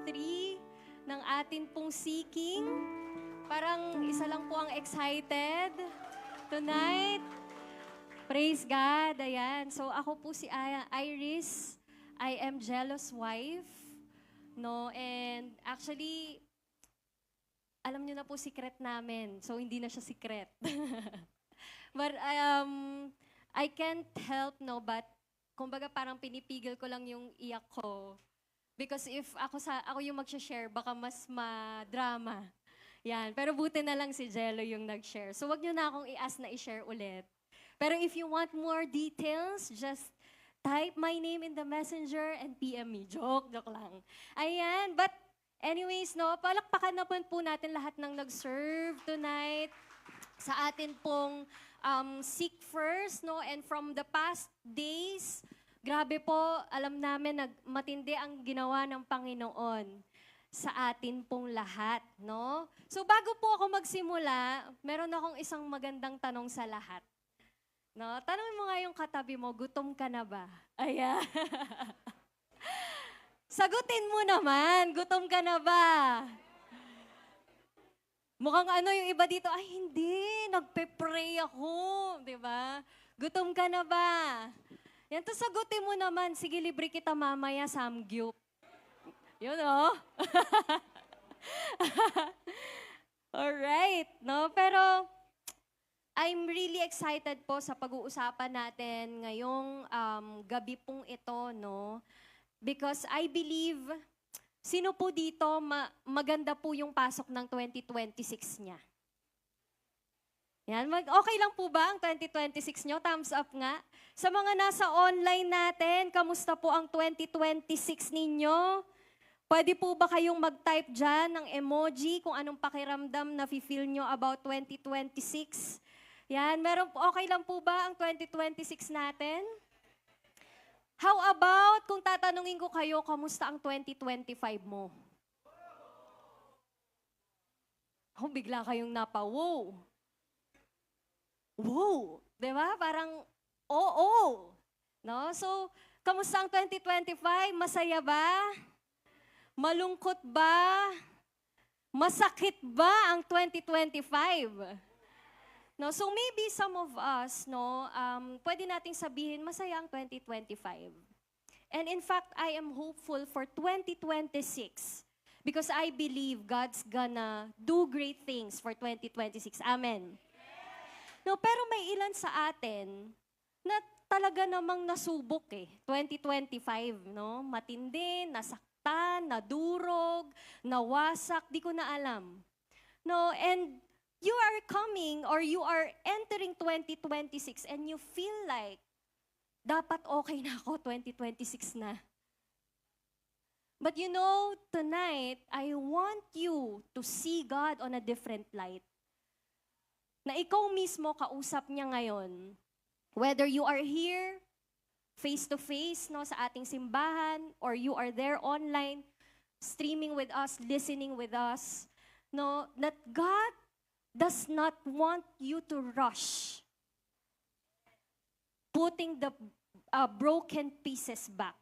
3 ng atin pong seeking. Parang isa lang po ang excited tonight. Praise God. Ayan. So ako po si Iris. I am Jealous wife. No, and actually, alam niyo na po secret namin. So hindi na siya secret. But I can't help but kumbaga parang pinipigil ko lang yung iyak ko. Because if ako yung mag-share, baka mas ma-drama. Yan. Pero buti na lang si Jello yung nag-share. So wag niyo na akong i-ask na i-share ulit. Pero if you want more details, just type my name in the messenger and PM me. Joke lang. Ayan. But anyways, no, palakpakan na po natin lahat ng nag-serve tonight sa atin pong Seek First, no? And from the past days, grabe po, alam namin matindi ang ginawa ng Panginoon sa atin pong lahat, no? So bago po ako magsimula, meron akong isang magandang tanong sa lahat. No? Tanongin mo nga yung katabi mo, gutom ka na ba? Ayan. Sagutin mo naman, gutom ka na ba? Mukhang yung iba dito, ay hindi, nagpe-pray ako, di ba? Gutom ka na ba? Yan, to sagutin mo naman, sige, libre kita mamaya, samgyup. Yun, oh. Alright, no? Pero, I'm really excited po sa pag-uusapan natin ngayong gabi pong ito, no? Because I believe, sino po dito, maganda po yung pasok ng 2026 niya? Yan, okay lang po ba ang 2026 nyo? Thumbs up nga. Sa mga nasa online natin, kamusta po ang 2026 ninyo? Pwede po ba kayong mag-type dyan ng emoji kung anong pakiramdam na feel nyo about 2026? Yan, okay lang po ba ang 2026 natin? How about kung tatanungin ko kayo, kamusta ang 2025 mo? Oh, bigla kayong napa-wow. Wow! Diba? Parang, oo. No? So, kamusta ang 2025? Masaya ba? Malungkot ba? Masakit ba ang 2025? No, so maybe some of us, no, pwede nating sabihin masaya ang 2025. And in fact, I am hopeful for 2026 because I believe God's gonna do great things for 2026. Amen. No, pero may ilan sa atin na talaga namang nasubok 2025, no? Matindi, nasaktan, nadurog, nawasak, di ko na alam. No, and you are coming or you are entering 2026 and you feel like, dapat okay na ako, 2026 na. But you know, tonight, I want you to see God on a different light. Na ikaw mismo kausap niya ngayon. Whether you are here, face-to-face, no, sa ating simbahan, or you are there online, streaming with us, listening with us, no, that God does not want you to rush putting the broken pieces back.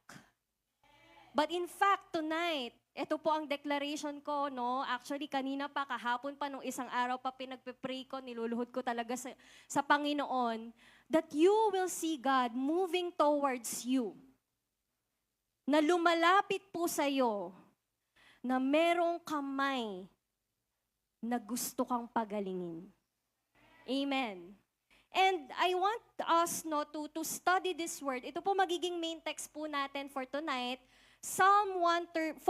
But in fact, tonight, ito po ang declaration ko, no? Actually, kanina pa, kahapon pa, nung isang araw pa pinagpe-pray ko, niluluhod ko talaga sa Panginoon, that you will see God moving towards you. Na lumalapit po sa'yo, na merong kamay na gusto kang pagalingin. Amen. And I want us to study this word. Ito po magiging main text po natin for tonight. Psalm 147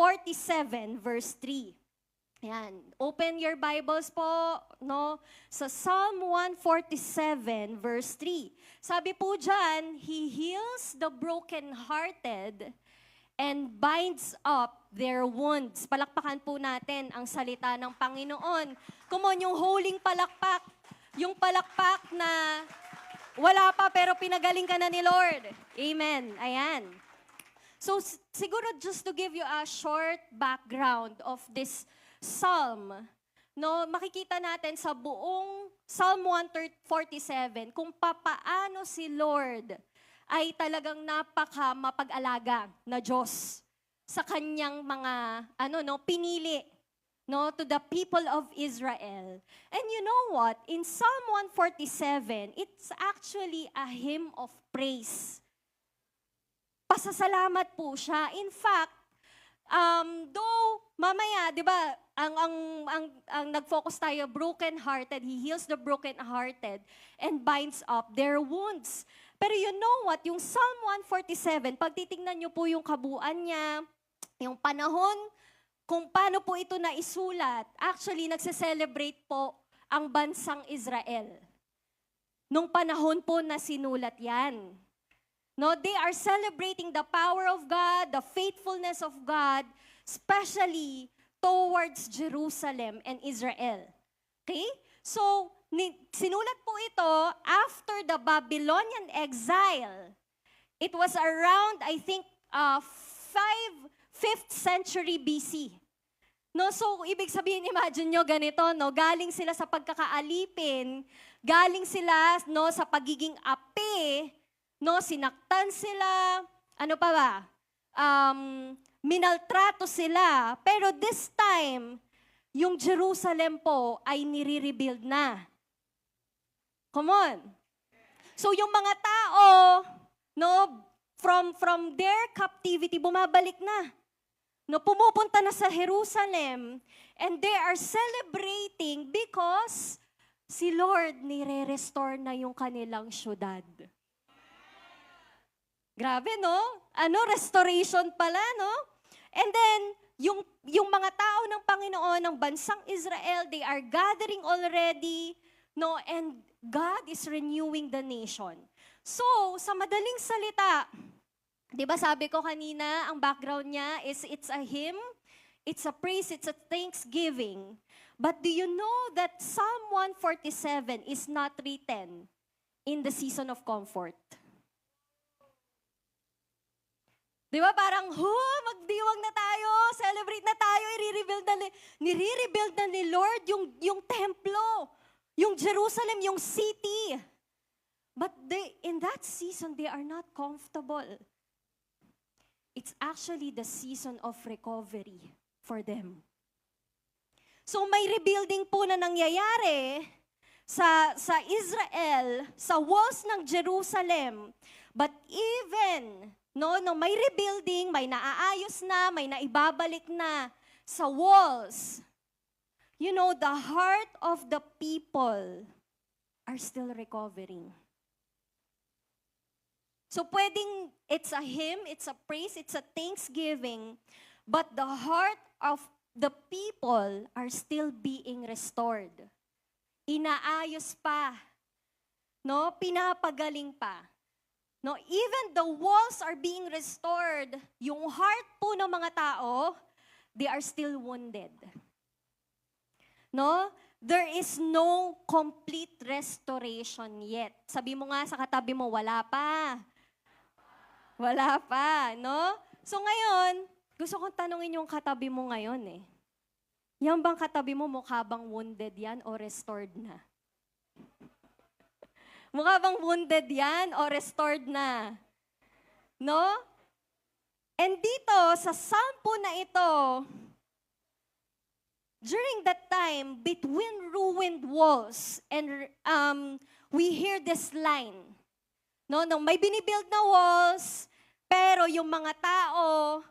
verse 3. Ayan. Open your Bibles po, no? Sa Psalm 147 verse 3. Sabi po dyan, He heals the brokenhearted and binds up their wounds. Palakpakan po natin ang salita ng Panginoon. Come on, yung huling palakpak. Yung palakpak na wala pa pero pinagaling ka na ni Lord. Amen. Ayan. So, siguro just to give you a short background of this psalm, no, makikita natin sa buong Psalm 147 kung papaano si Lord ay talagang napaka mapag-alaga na Diyos. sa kanyang mga pinili, no, to the people of Israel. And you know what? In Psalm 147, it's actually a hymn of praise. Pasasalamat po siya. In fact, though mamaya, 'di ba, ang nag-focus tayo, broken-hearted, he heals the broken-hearted and binds up their wounds. Pero you know what, yung Psalm 147, pag titingnan niyo po yung kabuuan niya, yung panahon, kung paano po ito naisulat, actually nagse-celebrate po ang bansang Israel. Nung panahon po na sinulat yan. No, they are celebrating the power of God, the faithfulness of God, especially towards Jerusalem and Israel. Okay? So, sinulat po ito after the Babylonian exile. It was around, I think, 5th century BC. No, so ibig sabihin, imagine nyo ganito, no, galing sila sa pagkakaalipin, galing sila, no, sa pagiging api, no, sinaktan sila, ano pa ba? Minaltrato sila. Pero this time, yung Jerusalem po ay nire-rebuild na. Come on. So yung mga tao, no, from their captivity, bumabalik na. No, pumupunta na sa Jerusalem and they are celebrating because si Lord nire-restore na yung kanilang syudad. Grabe, no? Restoration pala, no? And then, yung mga tao ng Panginoon, ng bansang Israel, they are gathering already, no? And God is renewing the nation. So, sa madaling salita, di ba sabi ko kanina, ang background niya is it's a hymn, it's a praise, it's a thanksgiving. But do you know that Psalm 147 is not written in the season of comfort? Di ba parang, magdiwang na tayo, celebrate na tayo, nire-rebuild na ni Lord yung templo, yung Jerusalem, yung city. But in that season, they are not comfortable. It's actually the season of recovery for them. So may rebuilding po na nangyayari sa Israel, sa walls ng Jerusalem. But even, no, may rebuilding, may naaayos na, may naibabalik na sa walls. You know, the heart of the people are still recovering. So pwedeng it's a hymn, it's a praise, it's a thanksgiving, but the heart of the people are still being restored. Inaayos pa, no? Pinapagaling pa. No, even the walls are being restored. Yung heart po ng mga tao, they are still wounded. No? There is no complete restoration yet. Sabi mo nga sa katabi mo, wala pa. Wala pa, no? So ngayon, gusto kong tanungin yung katabi mo ngayon eh. Yan bang katabi mo mukha bang wounded yan o restored na? Mukha bang wounded yan o restored na? No? And dito, sa psalm po na ito, during that time, between ruined walls, and we hear this line, no, may binibuild na walls, pero yung mga tao,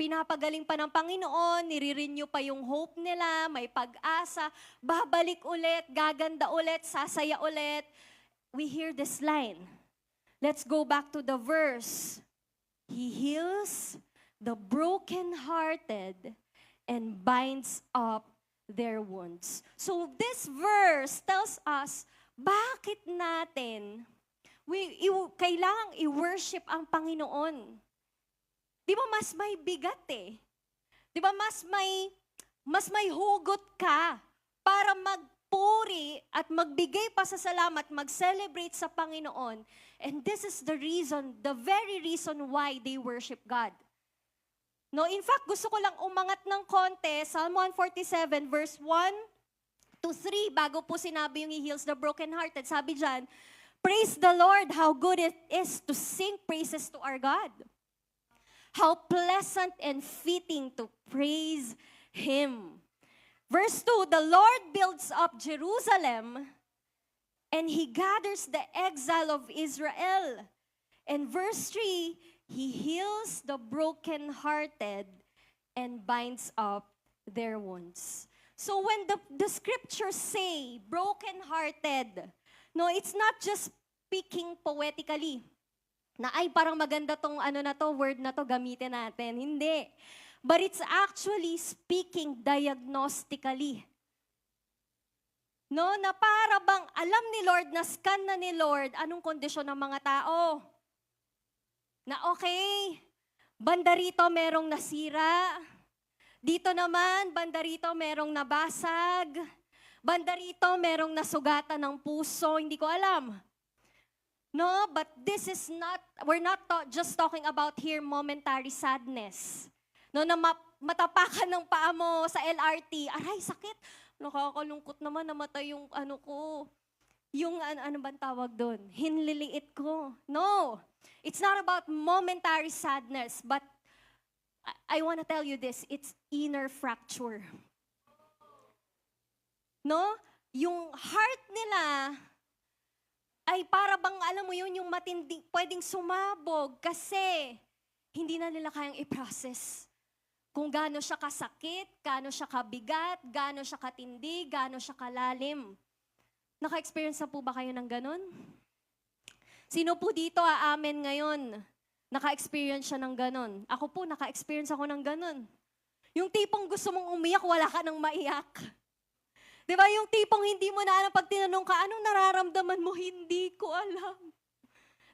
pinapagaling pa ng Panginoon, nire-renew pa yung hope nila, may pag-asa, babalik ulit, gaganda ulit, sasaya ulit. We hear this line. Let's go back to the verse. He heals the brokenhearted and binds up their wounds. So this verse tells us, bakit natin kailangang i-worship ang Panginoon? Di ba mas may bigat eh? Di ba mas may hugot ka para magpuri at magbigay pasasalamat, mag-celebrate sa Panginoon. And this is the reason, the very reason why they worship God. No, in fact, gusto ko lang umangat ng konti, Psalm 147 verse 1 to 3, bago po sinabi yung He heals the brokenhearted. Sabi dyan, praise the Lord, how good it is to sing praises to our God. How pleasant and fitting to praise Him. Verse 2, the Lord builds up Jerusalem, and He gathers the exile of Israel. And verse 3, He heals the brokenhearted and binds up their wounds. So when the scriptures say brokenhearted, no, it's not just speaking poetically. Na ay parang maganda tong word na to gamitin natin. Hindi. But it's actually speaking diagnostically. No, na para bang alam ni Lord, na scan na ni Lord anong kondisyon ng mga tao. Na okay, banda rito merong nasira. Dito naman, banda rito merong nabasag. Banda rito merong nasugatan ng puso. Hindi ko alam. No, but this is not, we're not just talking about here momentary sadness. No, na matapakan ng paa mo sa LRT. Aray, sakit. Nakakalungkot naman, namatay yung ko. Yung ano bang tawag doon? Hinliliit ko. No, it's not about momentary sadness, but I want to tell you this, it's inner fracture. No? Yung heart nila ay para bang, alam mo yun, yung matindi, pwedeng sumabog kasi hindi na nila kayang i-process. Kung gaano siya kasakit, gaano siya kabigat, gaano siya katindi, gaano siya kalalim. Naka-experience na po ba kayo ng ganun? Sino po dito aamin ngayon? Naka-experience siya ng ganun. Ako po, naka-experience ako ng ganun. Yung tipong gusto mong umiyak, wala ka nang maiyak. Di ba? Yung tipong hindi mo na alam pag tinanong ka, anong nararamdaman mo? Hindi ko alam.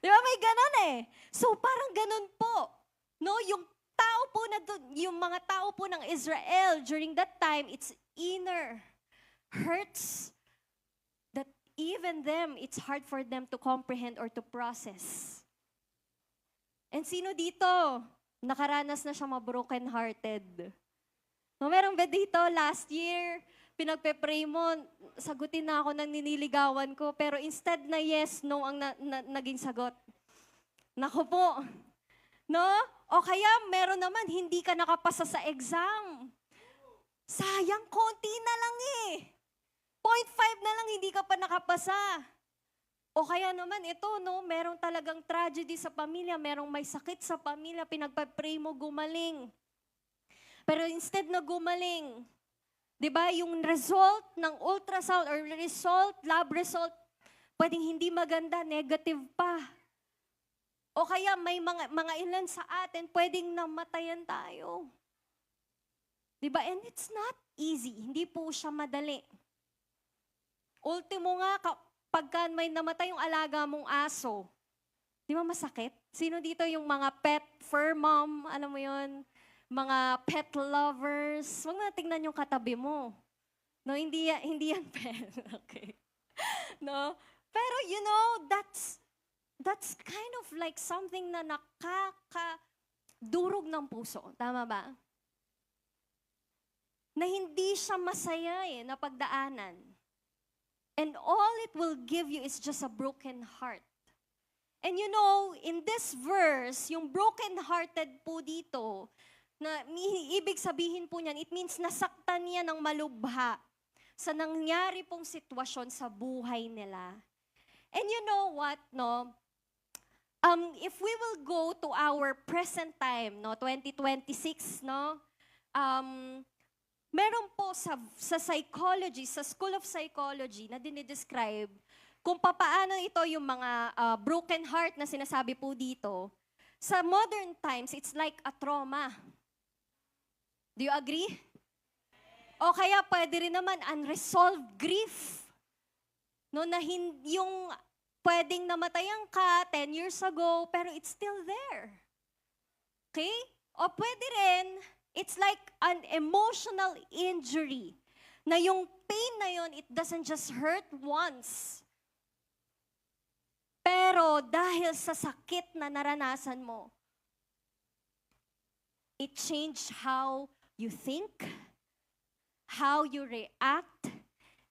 Di ba? May ganun eh. So parang ganun po. No, yung tao po na yung mga tao po ng Israel during that time, it's inner hurts that even them, it's hard for them to comprehend or to process. And sino dito? Nakaranas na siya ma-broken-hearted. No, meron ba dito last year, pinagpe-pray mo, sagutin na ako ng niniligawan ko, pero instead na yes, no ang naging sagot. Naku po. No? O kaya meron naman, hindi ka nakapasa sa exam. Sayang, konti na lang eh. 0.5 na lang, hindi ka pa nakapasa. O kaya naman ito, no, merong talagang tragedy sa pamilya, merong may sakit sa pamilya, pinagpa-pray mo gumaling. Pero instead na gumaling, 'di ba, yung result ng ultrasound or lab result, pwedeng hindi maganda, negative pa. O kaya may mga ilan sa atin, pwedeng namatayan tayo. 'Di ba? And it's not easy, hindi po siya madali. Ultimo nga, pagka may namatay yung alaga mong aso, di ba masakit? Sino dito yung mga pet fur mom, alam mo yun? Mga pet lovers. Huwag na tingnan yung katabi mo. No, hindi yan pet. Okay. No? Pero you know, that's kind of like something na nakakadurog ng puso. Tama ba? Na hindi siya masaya na pagdaanan. And all it will give you is just a broken heart. And you know, in this verse, yung broken-hearted po dito, na ibig sabihin po niyan, it means nasaktan niya ng malubha sa nangyari pong sitwasyon sa buhay nila. And you know what, no? If we will go to our present time, no, 2026, no? Meron po sa psychology, sa School of Psychology na dinidescribe kung papaano ito yung mga broken heart na sinasabi po dito. Sa modern times, it's like a trauma. Do you agree? O kaya pwede rin naman unresolved grief. No, na yung pwedeng namatayan ka 10 years ago, pero it's still there. Okay? O pwede rin, it's like an emotional injury. Na yung pain na yun, it doesn't just hurt once. Pero dahil sa sakit na naranasan mo, it changed how you think, how you react,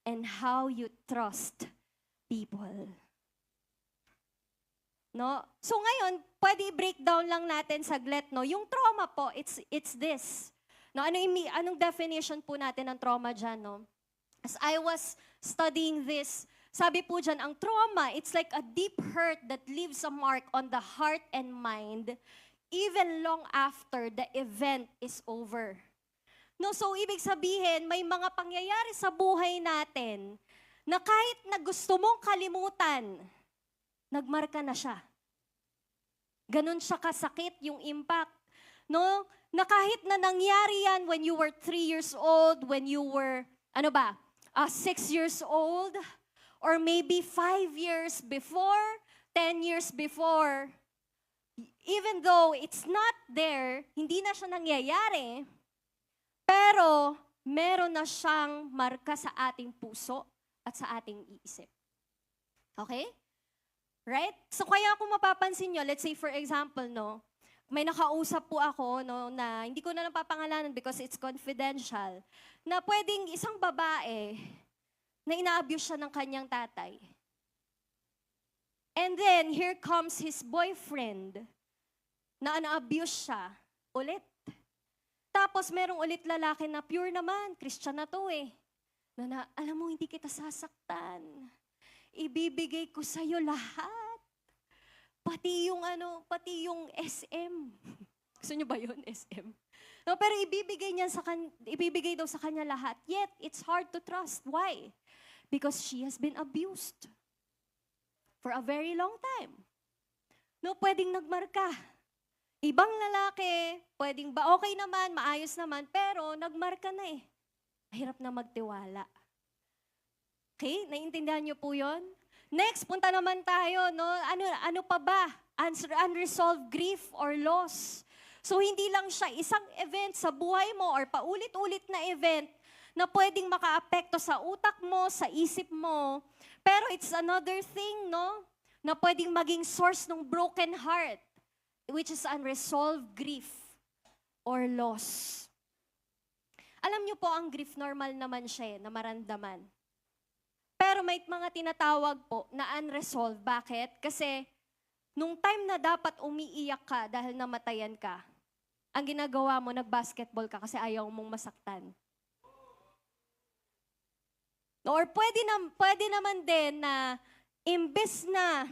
and how you trust people. No? So ngayon, pwede i-break down lang natin saglit, no? Yung trauma po, it's this. No, anong definition po natin ng trauma dyan, no? As I was studying this, sabi po dyan, ang trauma, it's like a deep hurt that leaves a mark on the heart and mind even long after the event is over. No, so ibig sabihin, may mga pangyayari sa buhay natin na kahit na gusto mong kalimutan, nagmarka na siya. Ganun siya kasakit yung impact. No, na kahit na nangyari yan when you were 3 years old, when you were, 6 years old, or maybe 5 years before, 10 years before, even though it's not there, hindi na siya nangyayari, pero meron na siyang marka sa ating puso at sa ating iisip. Okay? Right? So kaya kung mapapansin nyo, let's say for example, no, may nakausap po ako, no, na hindi ko na napapangalanan because it's confidential, na pwedeng isang babae na ina-abuse siya ng kanyang tatay. And then, here comes his boyfriend na na-abuse siya ulit. Tapos, merong ulit lalaki na pure naman, Christian na to eh. Na alam mo, hindi kita sasaktan. Ibibigay ko sa'yo lahat. Pati yung SM. Gusto niyo ba yun, SM? No, pero ibibigay daw sa kanya lahat. Yet, it's hard to trust. Why? Because she has been abused for a very long time. No, pwedeng nagmarka. Ibang lalaki, pwedeng ba okay naman, maayos naman, pero nagmarka na eh. Mahirap na magtiwala. Okay? Naiintindihan niyo po yun? Next, punta naman tayo, no? Ano pa ba? Unresolved grief or loss. So, hindi lang siya isang event sa buhay mo or paulit-ulit na event na pwedeng makaapekto sa utak mo, sa isip mo. Pero it's another thing, no? Na pwedeng maging source ng broken heart, which is unresolved grief or loss. Alam niyo po, ang grief normal naman siya na maramdaman. Pero may mga tinatawag po na unresolved. Bakit? Kasi nung time na dapat umiiyak ka dahil namatayan ka, ang ginagawa mo, nag-basketball ka kasi ayaw mong masaktan. Or pwede naman din na imbes na,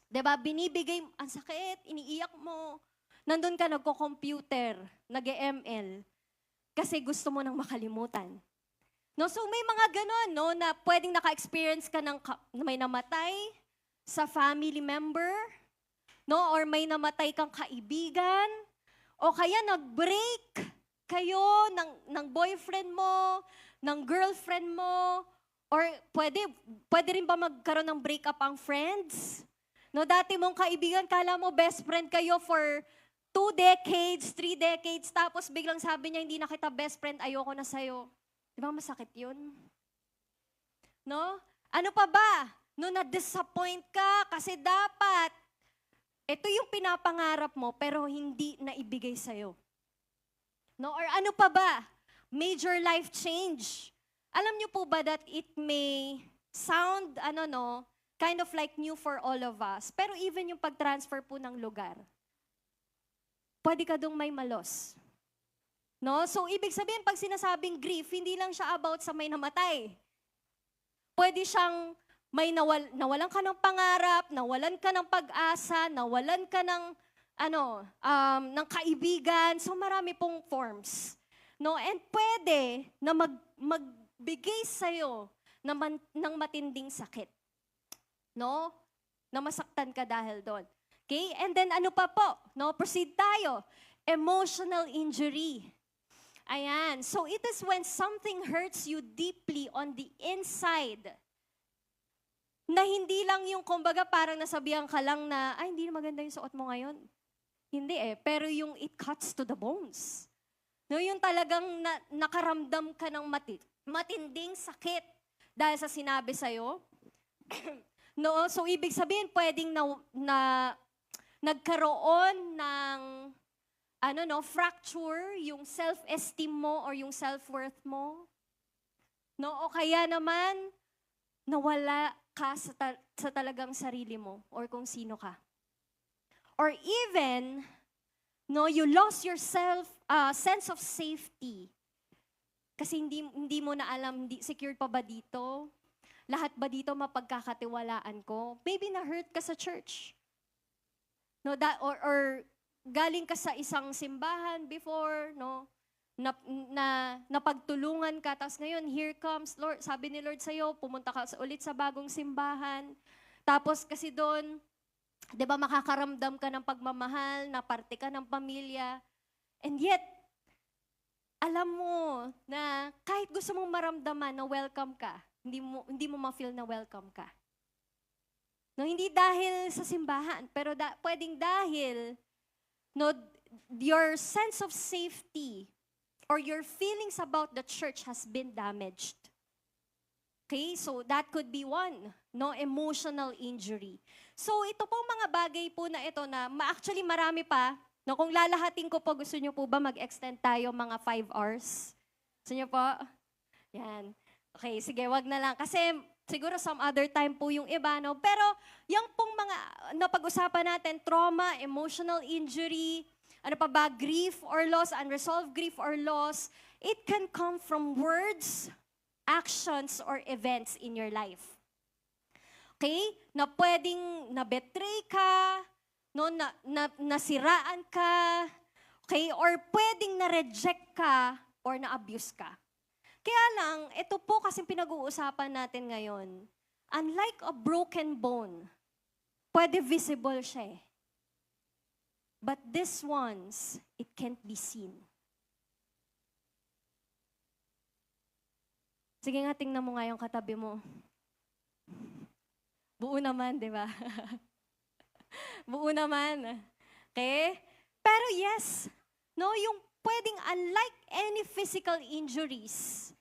diba, binibigay, ang sakit, iniiyak mo, nandun ka nagko-computer, nag-ML, kasi gusto mo nang makalimutan. No, so may mga ganon, no, na pwedeng naka-experience ka ng may namatay sa family member, no, or may namatay kang kaibigan, o kaya nag-break kayo ng boyfriend mo, ng girlfriend mo, or pwede rin ba magkaroon ng breakup ang friends? No, dati mong kaibigan, kala mo best friend kayo for 2 decades, 3 decades, tapos biglang sabi niya, hindi na kita best friend, ayoko na sa'yo. Di ba masakit yun? No? Ano pa ba? No, na-disappoint ka kasi dapat, ito yung pinapangarap mo pero hindi naibigay sa'yo. No? Or ano pa ba? Major life change. Alam niyo po ba that it may sound, kind of like new for all of us, pero even yung pag-transfer po ng lugar, pwede ka dong may malos. No? So, ibig sabihin, pag sinasabing grief, hindi lang siya about sa may namatay. Pwede siyang may nawalan ka ng pangarap, nawalan ka ng pag-asa, nawalan ka ng, ng kaibigan. So, marami pong forms. No? And pwede na magbigay sa'yo ng matinding sakit. No? Na masaktan ka dahil doon. Okay? And then, ano pa po? No? Proceed tayo. Emotional injury. Ayan. So it is when something hurts you deeply on the inside na hindi lang yung kumbaga parang nasabihan ka lang na, ay, hindi na maganda yung suot mo ngayon. Hindi eh. Pero yung it cuts to the bones. No, yung talagang nakaramdam ka ng matinding sakit dahil sa sinabi sa'yo. No, so ibig sabihin pwedeng nagkaroon ng fracture yung self-esteem mo or yung self-worth mo. No, o kaya naman nawala ka sa talagang sarili mo or kung sino ka. or even, no, you lost your sense of safety. Kasi hindi mo na alam, secured pa ba dito? Lahat ba dito mapagkakatiwalaan ko? Maybe na-hurt ka sa church. No, or galing ka sa isang simbahan before, no? Napagtulungan ka, tapos ngayon, here comes, Lord, sabi ni Lord sa'yo, pumunta ka ulit sa bagong simbahan. Tapos kasi doon, di ba, makakaramdam ka ng pagmamahal, na parte ka ng pamilya. And yet, alam mo na kahit gusto mong maramdaman na welcome ka, hindi mo ma-feel na welcome ka. No, hindi dahil sa simbahan, pero pwedeng dahil no, your sense of safety or your feelings about the church has been damaged. Okay, so that could be one, no, emotional injury. So ito pong mga bagay po na ito na actually marami pa. No, kung lalahatin ko po, gusto niyo po ba mag-extend tayo mga 5 hours? Gusto niyo po? Yan. Okay, sige, wag na lang. Kasi siguro some other time po yung iba, no? Pero yung pong mga napag-usapan natin, trauma, emotional injury, ano pa ba, grief or loss, unresolved grief or loss, it can come from words, actions, or events in your life. Okay? Na pwedeng na-betray ka, no, nasiraan ka, okay? Or pwedeng na-reject ka or na-abuse ka. Kaya lang, ito po kasi pinag-uusapan natin ngayon. Unlike a broken bone, pwede visible siya eh. But this ones, it can't be seen. Sige nga, tingnan mo nga yung katabi mo. Buo naman, di ba? Buo naman. Okay? Pero yes, no, yung pwedeng unlike any physical injuries,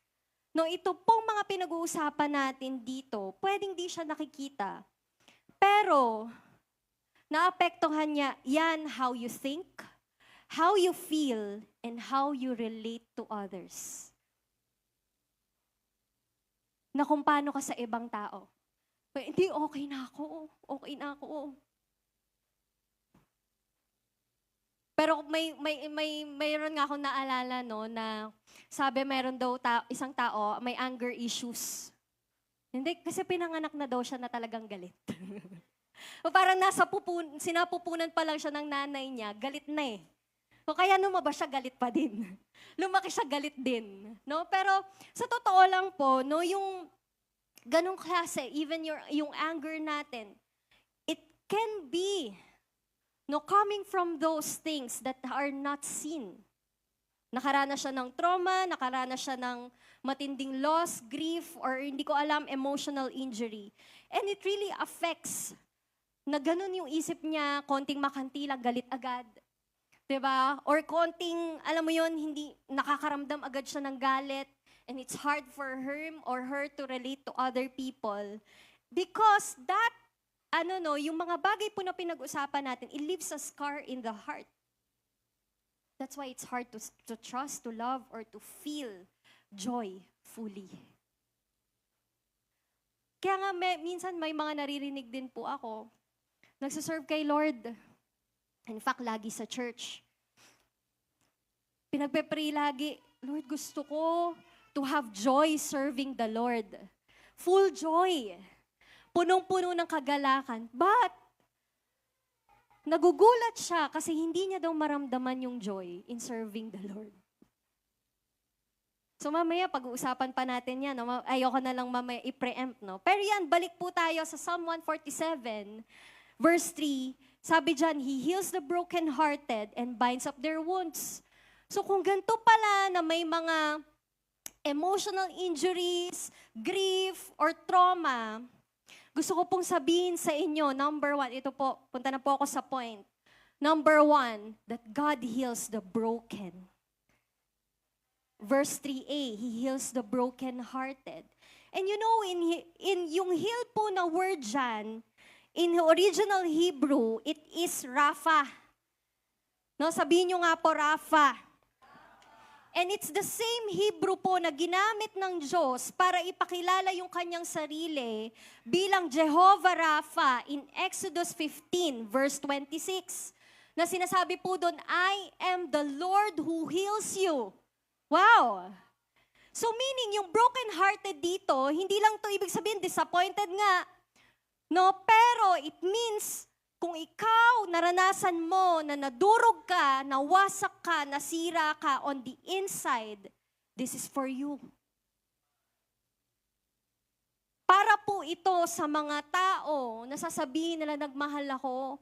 no, ito pong mga pinag-uusapan natin dito, pwedeng di siya nakikita. Pero, naapektuhan niya yan how you think, how you feel, and how you relate to others. Na kung paano ka sa ibang tao. Hindi, okay na ako. Okay na ako. Pero mayroon nga akong naalala, no, na sabi mayroon daw isang tao, may anger issues. Hindi, kasi pinanganak na daw siya na talagang galit. O parang sinapupunan pa lang siya ng nanay niya, galit na eh. O kaya lumabas siya, galit pa din. Lumaki siya, galit din. No? Pero sa totoo lang po, no, yung ganong klase, even yung anger natin, it can be no, coming from those things that are not seen. Nakaranas siya ng trauma, nakaranas siya ng matinding loss, grief, or hindi ko alam, emotional injury. And it really affects na ganun yung isip niya, konting makantilang, galit agad. Diba? Or konting, alam mo yun, hindi nakakaramdam agad siya ng galit. And it's hard for him or her to relate to other people. Because that yung mga bagay po na pinag-usapan natin, it leaves a scar in the heart. That's why it's hard to trust, to love, or to feel joy fully. Kaya nga, minsan may mga naririnig din po ako, nagsaserve kay Lord. In fact, lagi sa church. Pinagpe-pray lagi, Lord, gusto ko to have joy serving the Lord. Full joy. Punong-puno ng kagalakan. But, nagugulat siya kasi hindi niya daw maramdaman yung joy in serving the Lord. So mamaya, pag-uusapan pa natin yan. No? Ayoko na lang mamaya i-preempt. No? Pero yan, balik po tayo sa Psalm 147, verse 3. Sabi dyan, He heals the brokenhearted and binds up their wounds. So kung ganito pala na may mga emotional injuries, grief, or trauma, gusto ko pong sabihin sa inyo, number 1, ito po, punta na po ako sa point. Number 1, that God heals the broken. Verse 3a, He heals the broken-hearted. And you know, in yung heal po na word dyan, in original Hebrew, it is Rapha. No, sabihin nyo nga po, Rapha. And it's the same Hebrew po na ginamit ng Diyos para ipakilala yung kanyang sarili bilang Jehovah Rapha in Exodus 15 verse 26. Na sinasabi po doon, I am the Lord who heals you. Wow! So meaning, yung broken-hearted dito, hindi lang to ibig sabihin, disappointed nga. No, pero it means, kung ikaw naranasan mo na nadurog ka, nawasak ka, nasira ka on the inside, this is for you. Para po ito sa mga tao na sasabihin nila nagmahal ako,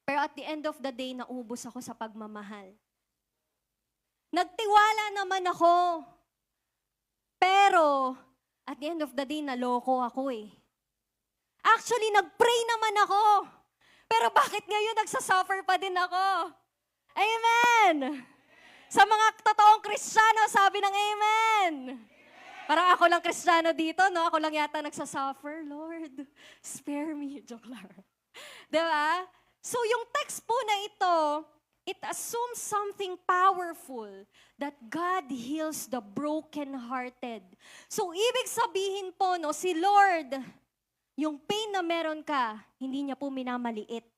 pero at the end of the day, naubos ako sa pagmamahal. Nagtiwala naman ako, pero at the end of the day, naloko ako eh. Actually, nag-pray naman ako. Pero bakit ngayon nagsasuffer pa din ako? Amen! Sa mga totoong Kristiyano, sabi ng amen. Parang ako lang Kristiyano dito, no? Ako lang yata nagsasuffer. Lord, spare me. Joke lang. Diba? So yung text po na ito, it assumes something powerful, that God heals the broken-hearted. So ibig sabihin po, no, si Lord, yung pain na meron ka, hindi niya po minamaliit.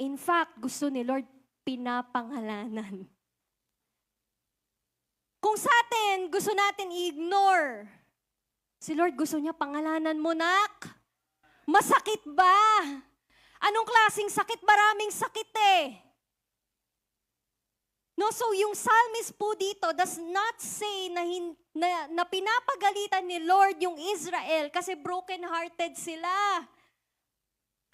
In fact, gusto ni Lord pinapangalanan. Kung sa atin, gusto natin i-ignore, si Lord gusto niya pangalanan mo, nak. Masakit ba? Anong klaseng sakit? Maraming sakit eh. No, so yung psalmist po dito does not say na pinapagalitan ni Lord yung Israel kasi broken-hearted sila.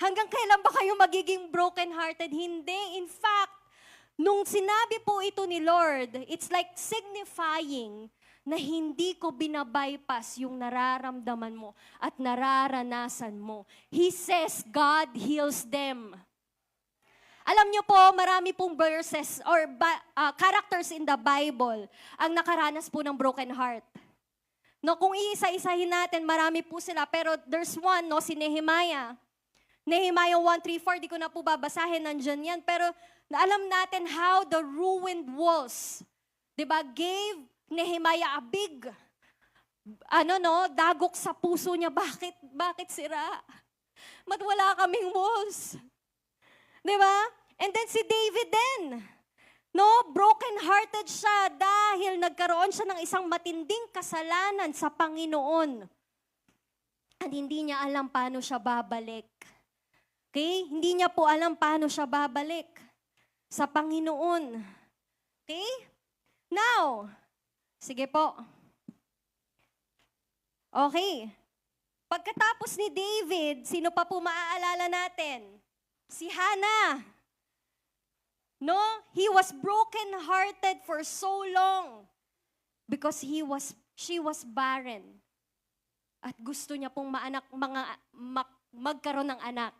Hanggang kailan ba kayo magiging broken-hearted? Hindi. In fact, nung sinabi po ito ni Lord, it's like signifying na hindi ko binabypass yung nararamdaman mo at nararanasan mo. He says God heals them. Alam niyo po, marami pong verses or characters in the Bible ang nakaranas po ng broken heart. No, kung iisa-isahin natin, marami po sila. Pero there's one, no, si Nehemiah. Nehemiah 1:3-4, di ko na po babasahin, nandyan yan. Pero alam natin how the ruined walls, di ba, gave Nehemiah a big, dagok sa puso niya. Bakit sira? Ba't wala kaming walls? Di ba? And then si David din. No, broken-hearted siya dahil nagkaroon siya ng isang matinding kasalanan sa Panginoon. At hindi niya alam paano siya babalik. Okay? Hindi niya po alam paano siya babalik sa Panginoon. Okay? Now, sige po. Okay. Pagkatapos ni David, sino pa po maaalala natin? Si Hannah. No, he was broken-hearted for so long because she was barren. At gusto niya pong magkaroon ng anak.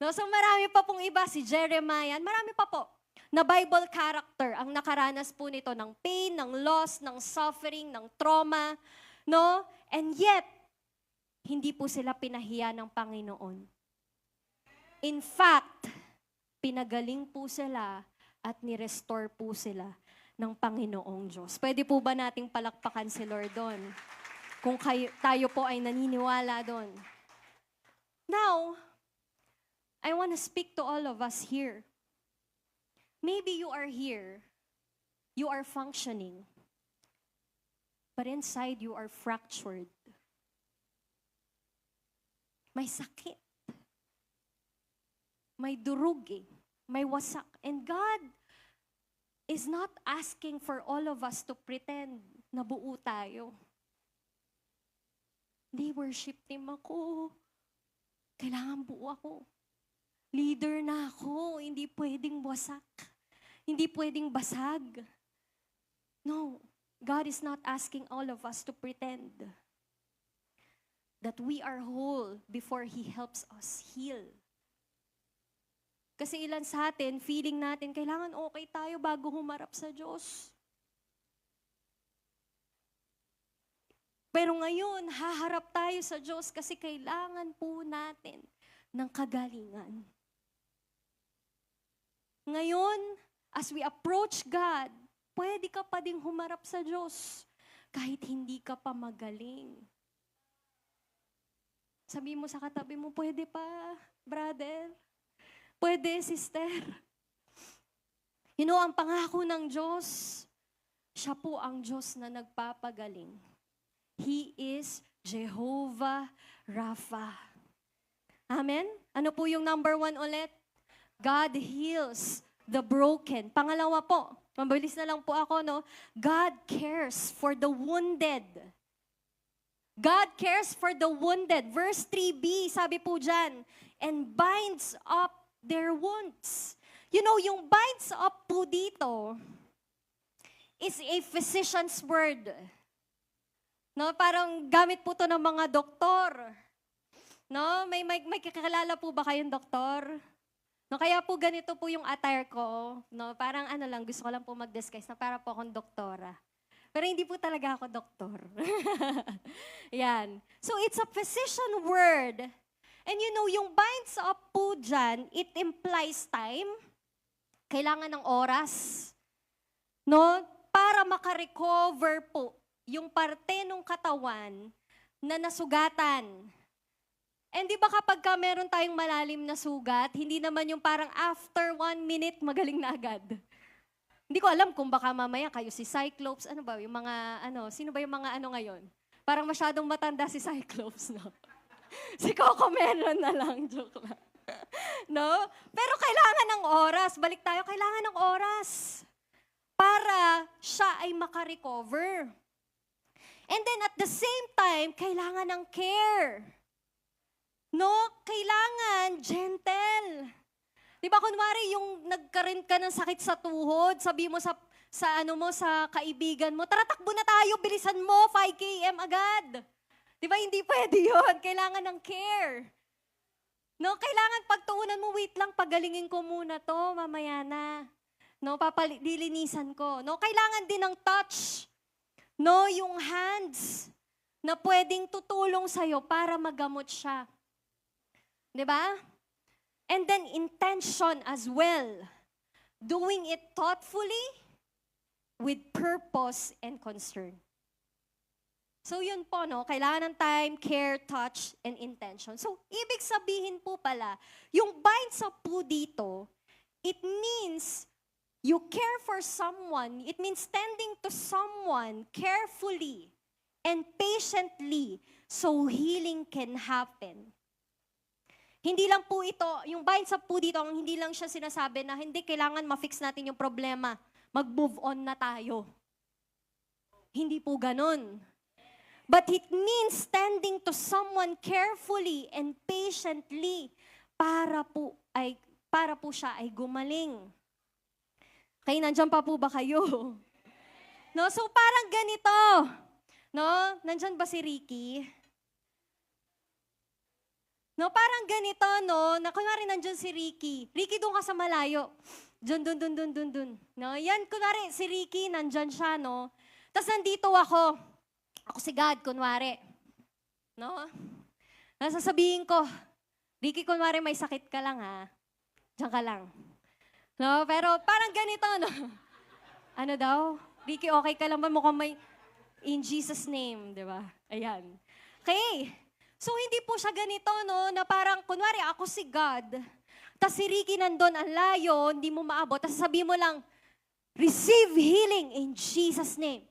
No, so marami pa pong iba, si Jeremiah, marami pa po na Bible character ang nakaranas po nito ng pain, ng loss, ng suffering, ng trauma. No? And yet, hindi po sila pinahiya ng Panginoon. In fact, pinagaling po sila at ni-restore po sila ng Panginoong Diyos. Pwede po ba nating palakpakan si Lord doon? Kung tayo po ay naniniwala doon. Now, I want to speak to all of us here. Maybe you are here, you are functioning, but inside you are fractured. May sakit. May durug eh. May wasak. And God is not asking for all of us to pretend na buo tayo. Hindi, worship team ako. Kailangan buo ako. Leader na ako. Hindi pwedeng wasak. Hindi pwedeng basag. No. God is not asking all of us to pretend that we are whole before He helps us heal. Kasi ilan sa atin, feeling natin, kailangan okay tayo bago humarap sa Diyos. Pero ngayon, haharap tayo sa Diyos kasi kailangan po natin ng kagalingan. Ngayon, as we approach God, pwede ka pa ding humarap sa Diyos kahit hindi ka pa magaling. Sabi mo sa katabi mo, pwede pa, brother. Pwede, sister. You know, ang pangako ng Diyos, siya po ang Diyos na nagpapagaling. He is Jehovah Rapha. Amen? Ano po yung number 1 ulit? God heals the broken. Pangalawa po, mabilis na lang po ako, no? God cares for the wounded. God cares for the wounded. Verse 3b, sabi po dyan, and binds up their wounds. You know, yung binds up po dito is a physician's word. No, parang gamit po to ng mga doktor. No, may kakilala po ba kayong doktor? No, kaya po ganito po yung attire ko. No, parang ano lang, gusto ko lang po mag-disguise na para po akong doktora. Pero hindi po talaga ako doktor. Yan. So it's a physician word. And you know, yung binds up po dyan, it implies time. Kailangan ng oras. No? Para makarecover po yung parte ng katawan na nasugatan. And di ba kapag ka meron tayong malalim na sugat, hindi naman yung parang after 1 minute, magaling na agad. Hindi ko alam kung baka mamaya kayo si Cyclops, ano ba, yung mga, sino ba yung mga ngayon? Parang masyadong matanda si Cyclops, no? Si Coco meron na lang, joke lang. No? Pero kailangan ng oras, balik tayo, kailangan ng oras para siya ay makarecover. And then at the same time, kailangan ng care. No? Kailangan gentle. Di ba kunwari yung nagkaroon ka ng sakit sa tuhod, sabi mo sa kaibigan mo, tara takbo na tayo, bilisan mo, 5 km agad. Di ba hindi pwede yun? Kailangan ng care. No, kailangan pagtuunan mo, wait lang, pagalingin ko muna to, mamaya na. No, dilinisan ko. No, kailangan din ng touch. No, yung hands na pwedeng tutulong sa'yo para magamot siya. Di ba? And then intention as well. Doing it thoughtfully with purpose and concern. So yun po, no? Kailangan ng time, care, touch, and intention. So, ibig sabihin po pala, yung binds up po dito, it means you care for someone. It means tending to someone carefully and patiently so healing can happen. Hindi lang po ito, yung binds up po dito, hindi lang siya sinasabi na hindi kailangan ma-fix natin yung problema. Mag-move on na tayo. Hindi po ganun. But it means tending to someone carefully and patiently para po siya ay gumaling. Kaya nandyan pa po ba kayo? No, so parang ganito. No, nandyan ba si Ricky? No, parang ganito, no, na kunwari nandyan si Ricky. Ricky, doon ka sa malayo. Dun. No, yan, kunwari si Ricky, nandyan siya, no. Tapos nandito ako. Ako si God, kunwari. No? Nasasabihin ko, Ricky, kunwari may sakit ka lang, ha? Diyan ka lang. No, pero parang ganito, no? Ano daw? Ricky, okay ka lang ba? Mukhang may, in Jesus' name, di ba? Ayan. Okay. So, hindi po siya ganito, no? Na parang, kunwari, ako si God, tas si Ricky nandun, ang layo, hindi mo maabot, tas sabihin mo lang, receive healing in Jesus' name.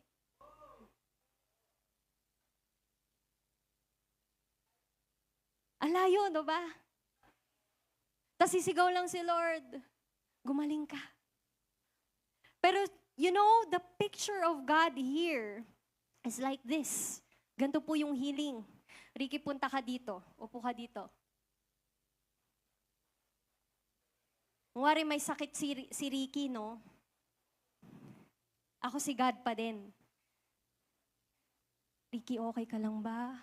Ang layo, no ba? Tas sisigaw lang si Lord, gumaling ka. Pero, you know, the picture of God here is like this. Ganito po yung healing. Ricky, punta ka dito. Upo ka dito. Kunwari may sakit si Ricky, no? Ako si God pa din. Ricky, okay ka lang ba?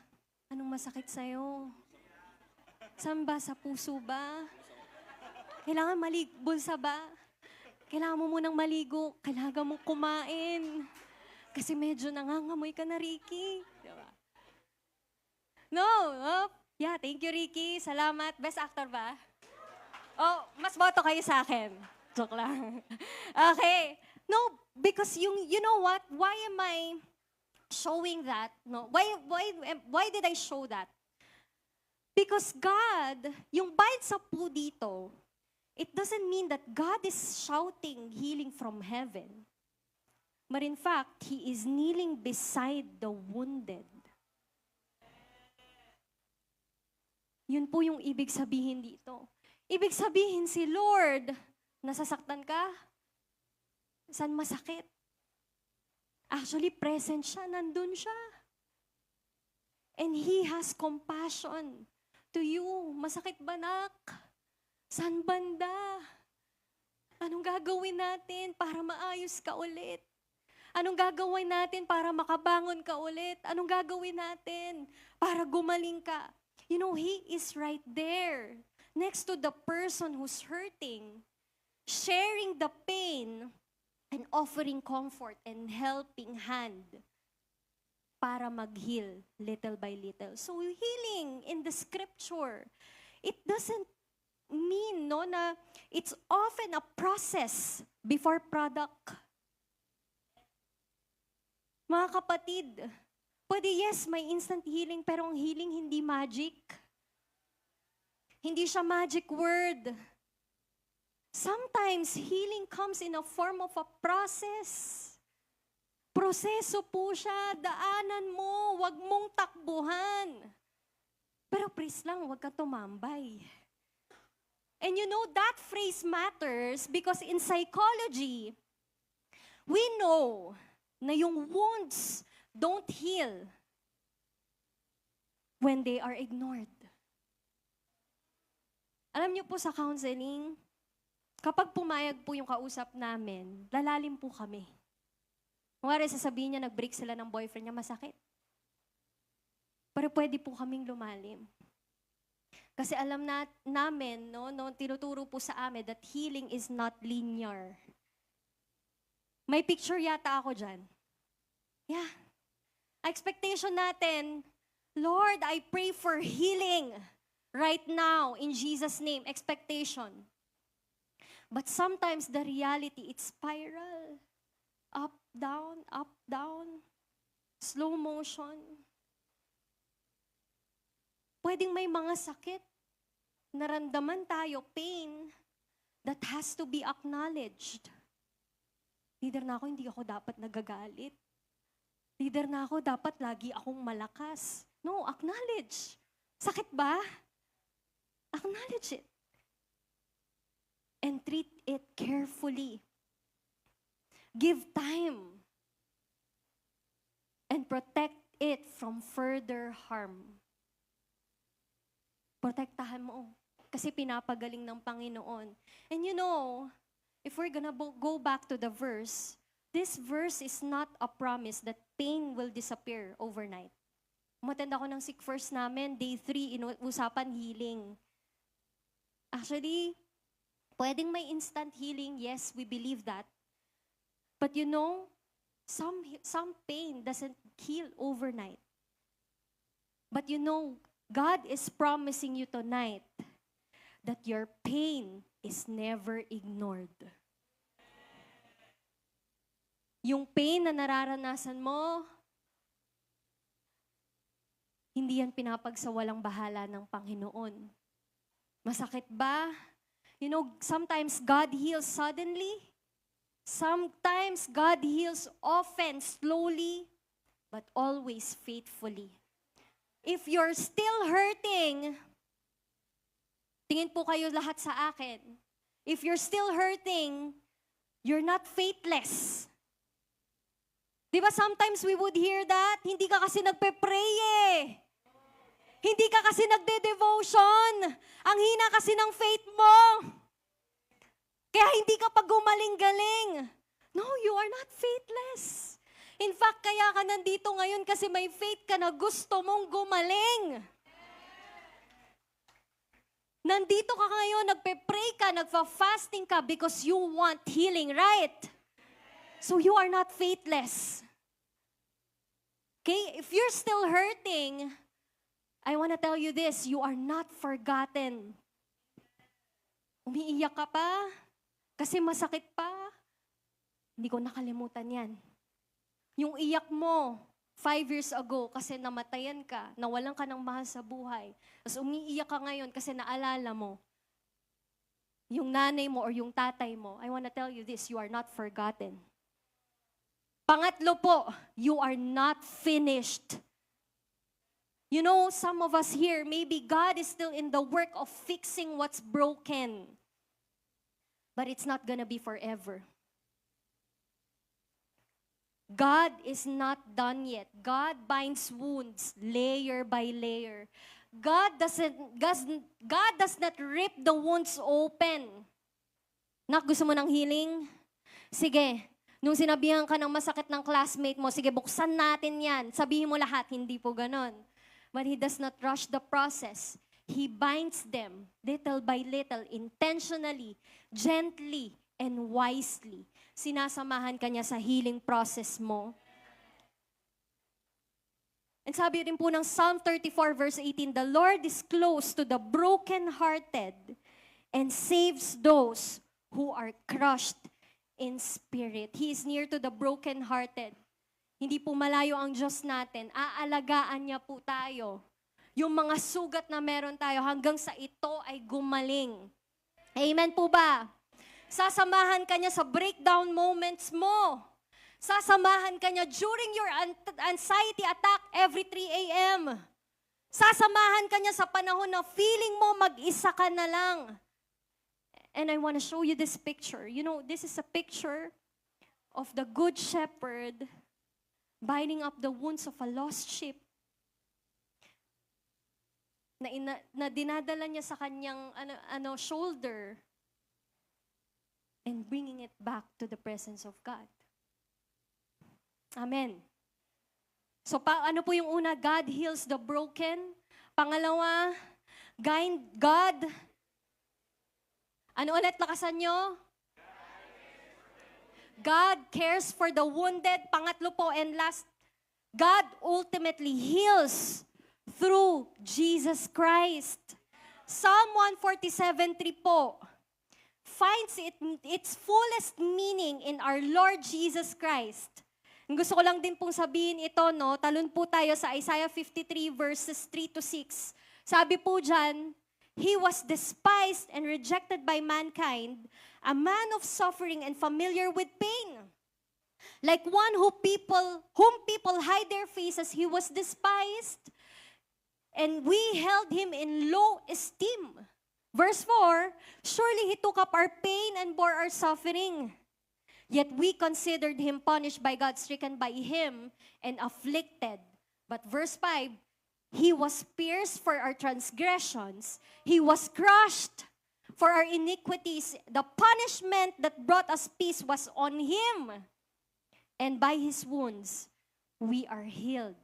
Anong masakit sa'yo? Saan ba? Sa puso ba? Kailangan bulsa ba? Kailangan mo munang maligo. Kailangan mong kumain. Kasi medyo nangangamoy ka na, Ricky. Diba? No. Oh, yeah, thank you, Ricky. Salamat. Best actor ba? Oh, mas boto kayo sa akin. Joke lang. Okay. No, Because you know what? Why am I showing that? No, why did I show that? Because God, yung bind sa po dito, it doesn't mean that God is shouting healing from heaven. But in fact, He is kneeling beside the wounded. Yun po yung ibig sabihin dito. Ibig sabihin si Lord, nasasaktan ka? Saan masakit? Actually, present siya, nandun siya. And He has compassion to you. Masakit ba, nak? Saan banda? Anong gagawin natin para maayos ka ulit? Anong gagawin natin para makabangon ka ulit? Anong gagawin natin para gumaling ka? You know, He is right there, next to the person who's hurting, sharing the pain, and offering comfort and helping hand para mag-heal little by little. So healing in the scripture, it doesn't mean na it's often a process before product. Mga kapatid, pwede yes, may instant healing, pero ang healing hindi magic. Hindi siya magic word. Sometimes healing comes in a form of a process. Proseso po siya, daanan mo, wag mong takbuhan. Pero please lang, wag ka tumambay. And you know, that phrase matters because in psychology, we know na yung wounds don't heal when they are ignored. Alam niyo po sa counseling, kapag pumayag po yung kausap namin, lalalim po kami. Kung sasabihin niya, nag-break sila ng boyfriend niya, masakit. Pero pwede po kaming lumalim. Kasi alam namin, tinuturo po sa amin that healing is not linear. May picture yata ako dyan. Yeah. Expectation natin, Lord, I pray for healing right now in Jesus' name. Expectation. But sometimes the reality, it's spiral. Up, down, slow motion. Pwedeng may mga sakit, naramdaman tayo, pain, that has to be acknowledged. Leader na ako, hindi ako dapat nagagalit. Leader na ako, dapat lagi akong malakas. No, acknowledge. Sakit ba? Acknowledge it. And treat it carefully. Give time. And protect it from further harm. Protektahan mo. Kasi pinapagaling ng Panginoon. And you know, if we're gonna go back to the verse, this verse is not a promise that pain will disappear overnight. Umattend ako ng sick first namin, day 3, usapan healing. Actually, pwedeng may instant healing, yes, we believe that. But you know, some pain doesn't heal overnight. But you know, God is promising you tonight that your pain is never ignored. Yung pain na nararanasan mo, hindi yan pinapagsawalang bahala ng Panginoon. Masakit ba? You know, sometimes God heals suddenly. Sometimes God heals often, slowly, but always faithfully. If you're still hurting, tingin po kayo lahat sa akin. If you're still hurting, you're not faithless. Di ba sometimes we would hear that? Hindi ka kasi nagpe-pray eh. Hindi ka kasi nagde-devotion. Ang hina kasi ng faith mo. Kaya hindi ka pa gumaling-galing. No, you are not faithless. In fact, kaya ka nandito ngayon kasi may faith ka na gusto mong gumaling. Nandito ka ngayon, nagpe-pray ka, nagfa-fasting ka because you want healing, right? So you are not faithless. Okay? If you're still hurting, I want to tell you this, you are not forgotten. Umiiyak ka pa? Kasi masakit pa? Hindi ko nakalimutan yan. Yung iyak mo 5 years ago kasi namatayan ka, nawalan ka ng mahal sa buhay. Tapos umiiyak ka ngayon kasi naalala mo yung nanay mo or yung tatay mo. I want to tell you this, you are not forgotten. Pangatlo po, you are not finished. You know, some of us here, maybe God is still in the work of fixing what's broken. But it's not gonna be forever. God is not done yet. God binds wounds layer by layer. God does not rip the wounds open. Nak, gusto mo ng healing? Sige, nung sinabihan ka ng masakit ng classmate mo, sige, buksan natin yan. Sabihin mo lahat, hindi po ganon. But He does not rush the process. He binds them little by little, intentionally, gently, and wisely. Sinasamahan ka niya sa healing process mo. And sabi rin po ng Psalm 34 verse 18, the Lord is close to the brokenhearted and saves those who are crushed in spirit. He is near to the brokenhearted. Hindi po malayo ang Diyos natin. Aalagaan niya po tayo. Yung mga sugat na meron tayo hanggang sa ito ay gumaling. Amen po ba? Sasamahan ka niya sa breakdown moments mo. Sasamahan ka niya during your anxiety attack every 3 a.m. Sasamahan ka niya sa panahon na feeling mo mag-isa ka na lang. And I want to show you this picture. You know, this is a picture of the Good Shepherd binding up the wounds of a lost sheep. Na dinadala niya sa kanyang shoulder and bringing it back to the presence of God. Amen. So, ano po yung una? God heals the broken. Pangalawa, God, ano ulit, lakasan nyo? God cares for the wounded. Pangatlo po and last, God ultimately heals through Jesus Christ. Psalm 147:3 po finds its fullest meaning in our Lord Jesus Christ. Gusto ko lang din pong sabihin ito, no? Talon po tayo sa Isaiah 53 verses 3-6. Sabi po dyan, He was despised and rejected by mankind, a man of suffering and familiar with pain. Like one whom people hide their faces, He was despised, and we held Him in low esteem. Verse 4, surely He took up our pain and bore our suffering. Yet we considered Him punished by God, stricken by Him, and afflicted. But verse 5, He was pierced for our transgressions. He was crushed for our iniquities. The punishment that brought us peace was on Him. And by His wounds, we are healed.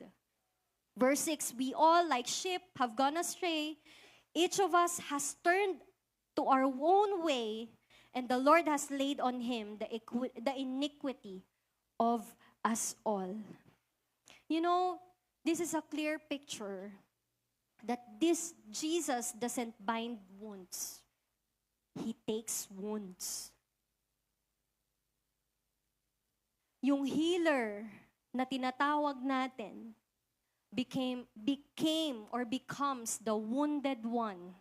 Verse 6, we all like sheep have gone astray. Each of us has turned to our own way, and the Lord has laid on Him the iniquity of us all. You know, this is a clear picture that this Jesus doesn't bind wounds. He takes wounds. Yung healer na tinatawag natin became or becomes the wounded one.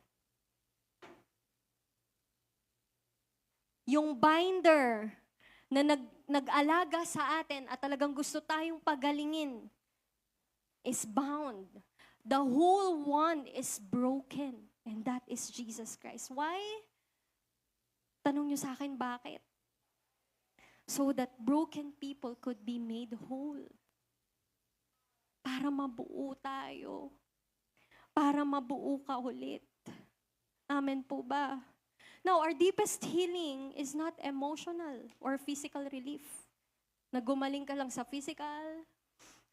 Yung binder na nag-alaga sa atin at talagang gusto tayong pagalingin is bound. The whole one is broken. And that is Jesus Christ. Why? Tanong nyo sa akin, bakit? So that broken people could be made whole. Para mabuo tayo. Para mabuo ka ulit. Amen po ba? Now, our deepest healing is not emotional or physical relief. Nagumaling ka lang sa physical,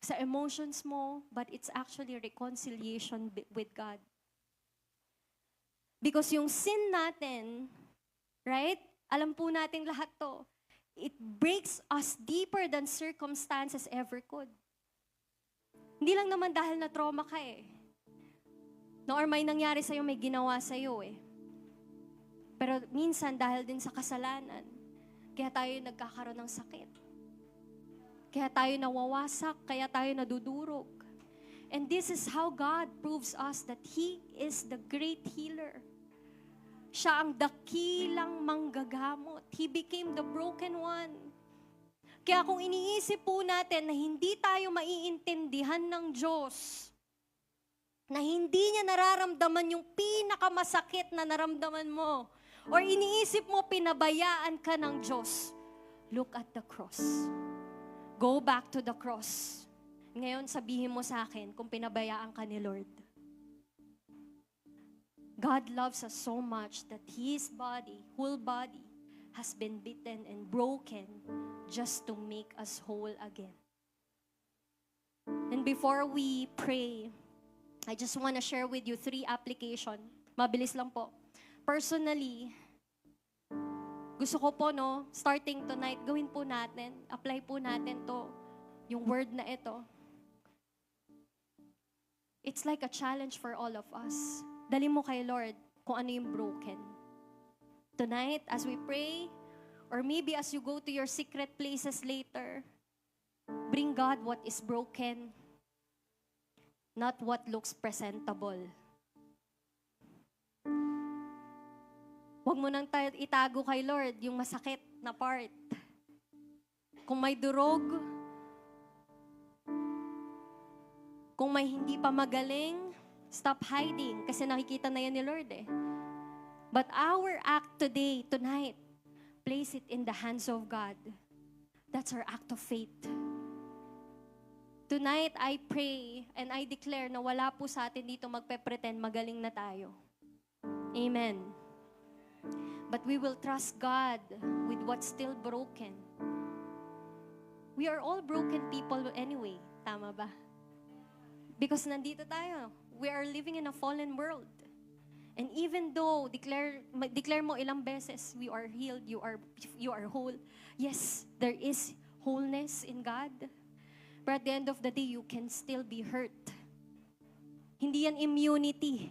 sa emotions mo, but it's actually reconciliation with God. Because yung sin natin, right? Alam po natin lahat to. It breaks us deeper than circumstances ever could. Hindi lang naman dahil na trauma ka eh. No, or may nangyari sa'yo, may ginawa sa'yo eh. Pero minsan dahil din sa kasalanan, Kaya tayo nagkakaroon ng sakit. Kaya tayo nawawasak, kaya tayo nadudurog. And this is how God proves us that He is the great healer. Siya ang dakilang manggagamot. He became the broken one. Kaya kung iniisip po natin na hindi tayo maiintindihan ng Diyos, na hindi niya nararamdaman yung pinakamasakit na naramdaman mo, or iniisip mo pinabayaan ka ng Diyos, look at the cross. Go back to the cross. Ngayon, sabihin mo sa akin kung pinabayaan ka ni Lord. God loves us so much that His body, whole body, has been beaten and broken just to make us whole again. And before we pray, I just want to share with you 3 application. Mabilis lang po. Personally, gusto ko po, starting tonight, gawin po natin, apply po natin to, yung word na ito. It's like a challenge for all of us. Dali mo kay Lord kung ano yung broken. Tonight, as we pray, or maybe as you go to your secret places later, bring God what is broken, not what looks presentable. Huwag mo nang itago kay Lord yung masakit na part. Kung may durog, kung may hindi pa magaling, stop hiding kasi nakikita na yan ni Lord eh. But our act today, tonight, place it in the hands of God. That's our act of faith. Tonight, I pray and I declare na wala po sa atin dito magpe-pretend magaling na tayo. Amen. But we will trust God with what's still broken. We are all broken people anyway. Tama ba? Because nandito tayo. We are living in a fallen world. And even though declare mo ilang beses, we are healed, you are whole. Yes, there is wholeness in God. But at the end of the day, you can still be hurt. Hindi yan immunity.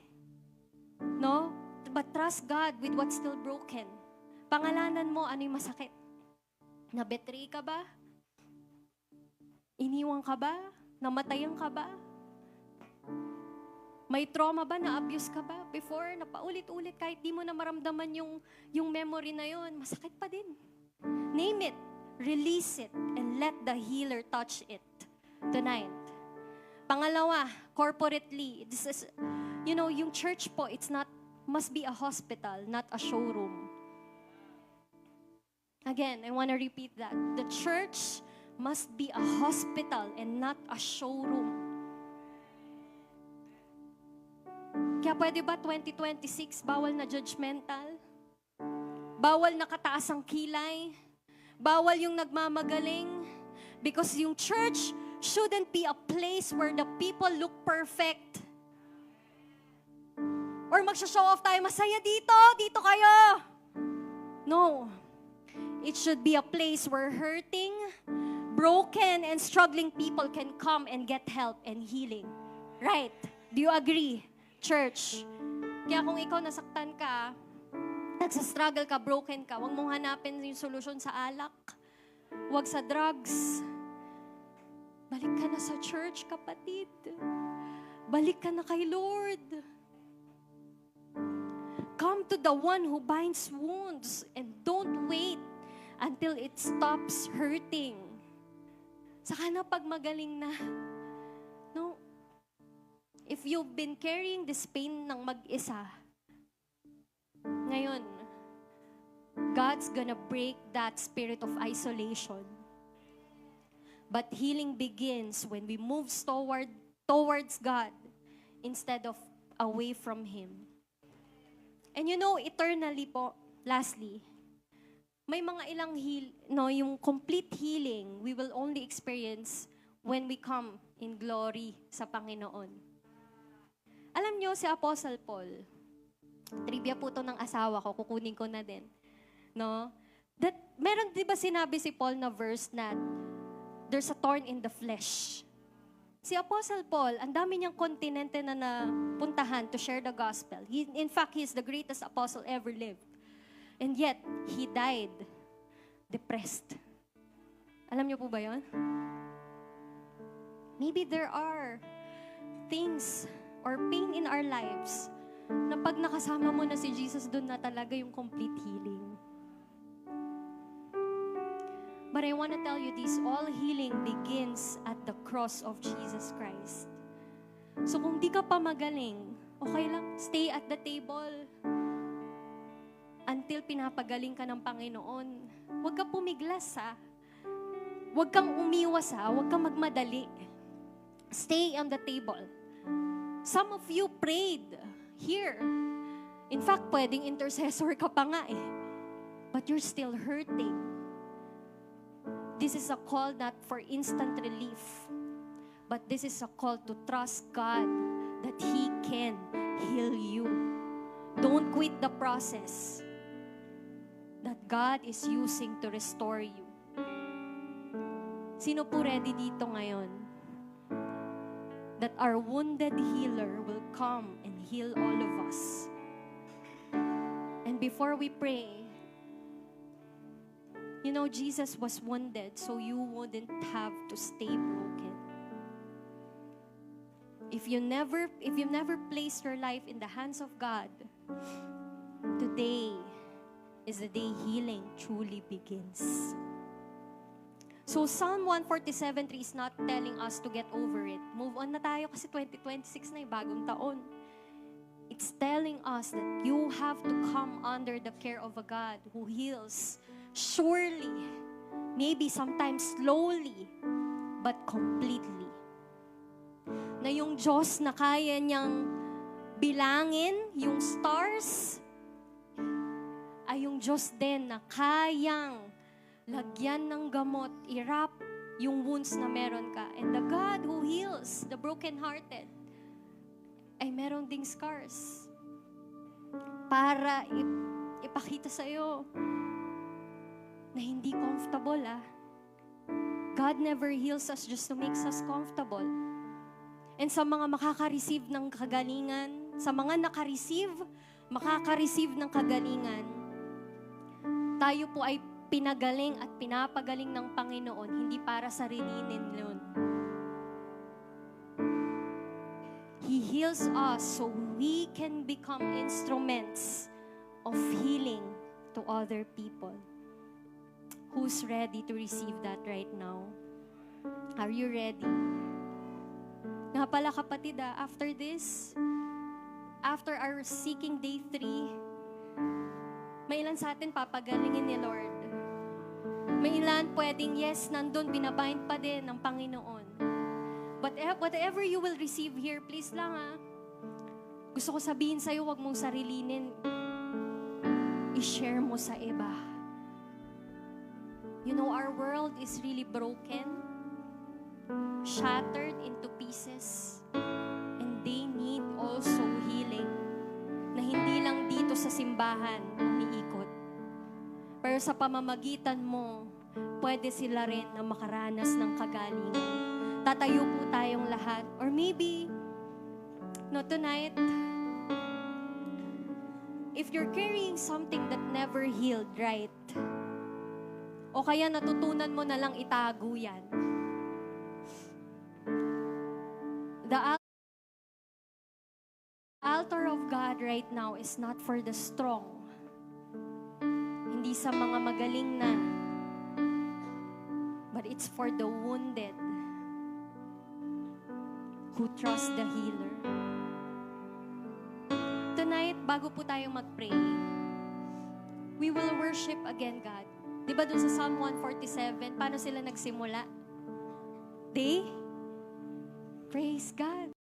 No? But trust God with what's still broken. Pangalanan mo ano yung masakit. Na-betray ka ba? Iniwan ka ba? Namatayan ka ba? May trauma ba? Na-abuse ka ba? Before, na paulit-ulit, kahit di mo na maramdaman yung memory na yon, masakit pa din. Name it, release it, and let the healer touch it tonight. Pangalawa, corporately, this is, yung church po, must be a hospital, not a showroom. Again, I want to repeat that. The church must be a hospital and not a showroom. Kaya pwede ba 2026, bawal na judgmental? Bawal na kataas ang kilay? Bawal yung nagmamagaling? Because yung church shouldn't be a place where the people look perfect. Or magsha-show off tayo, masaya dito kayo. No. It should be a place where hurting, broken, and struggling people can come and get help and healing. Right? Do you agree, church? Kaya kung ikaw nasaktan ka, nagsastruggle ka, broken ka, huwag mong hanapin yung solusyon sa alak. Huwag sa drugs. Balik ka na sa church, kapatid. Balik ka na kay Lord. Come to the one who binds wounds and don't wait until it stops hurting. Saka na pag magaling na. No? If you've been carrying this pain ng mag-isa, ngayon, God's gonna break that spirit of isolation. But healing begins when we move towards God instead of away from Him. And eternally po, lastly, may mga ilang yung complete healing we will only experience when we come in glory sa Panginoon. Alam nyo, si Apostle Paul, trivia po to ng asawa ko, kukunin ko na din. No? That, meron di ba sinabi si Paul na verse na there's a thorn in the flesh. Si Apostle Paul, ang dami niyang kontinente na napuntahan to share the gospel. In fact, he's the greatest apostle ever lived. And yet, he died depressed. Alam niyo po ba yon? Maybe there are things or pain in our lives na pag nakasama mo na si Jesus, doon na talaga yung complete healing. But I want to tell you this, all healing begins at the cross of Jesus Christ. So kung di ka pa magaling, okay lang, stay at the table until pinapagaling ka ng Panginoon. Huwag ka pumiglas, ha? Huwag kang umiwas, ha? Huwag kang magmadali. Stay on the table. Some of you prayed here. In fact, pwedeng intercessor ka pa nga eh. But you're still hurting. This is a call not for instant relief, but this is a call to trust God that He can heal you. Don't quit the process that God is using to restore you. Sino po ready dito ngayon? That our wounded healer will come and heal all of us. And before we pray, you know, Jesus was wounded so you wouldn't have to stay broken. If you never placed your life in the hands of God, today is the day healing truly begins. So Psalm 147:3 is not telling us to get over it. Move on na tayo kasi 2026 na yung bagong taon. It's telling us that you have to come under the care of a God who heals. Surely, maybe sometimes slowly, but completely. Na yung Diyos na kaya niyang bilangin yung stars, ay yung Diyos din na kayang lagyan ng gamot, i-wrap yung wounds na meron ka. And the God who heals the brokenhearted, ay meron ding scars para ipakita sa'yo na hindi comfortable, God never heals us just to make us comfortable. And sa mga makaka-receive ng kagalingan, sa mga makaka-receive ng kagalingan, tayo po ay pinagaling at pinapagaling ng Panginoon, hindi para sarili ninyo. He heals us so we can become instruments of healing to other people. Who's ready to receive that right now? Are you ready? Nga pala kapatid, after this, after our seeking day 3, may ilan sa atin papagalingin ni Lord. May ilan pwedeng, yes, nandun, binabind pa din ng Panginoon. But whatever you will receive here, please lang gusto ko sabihin sa'yo, huwag mong sarilinin. I-share mo sa iba. You know, our world is really broken, shattered into pieces, and they need also healing na hindi lang dito sa simbahan umiikot. Pero sa pamamagitan mo, pwede sila rin na makaranas ng kagalingan. Tatayo po tayong lahat. Or maybe, no, tonight, if you're carrying something that never healed, right? O kaya natutunan mo na lang itago yan. The altar of God right now is not for the strong. Hindi sa mga magaling na. But it's for the wounded who trust the healer. Tonight, bago po tayo mag-pray, we will worship again God. Diba dun sa Psalm 147, paano sila nagsimula? They praise God.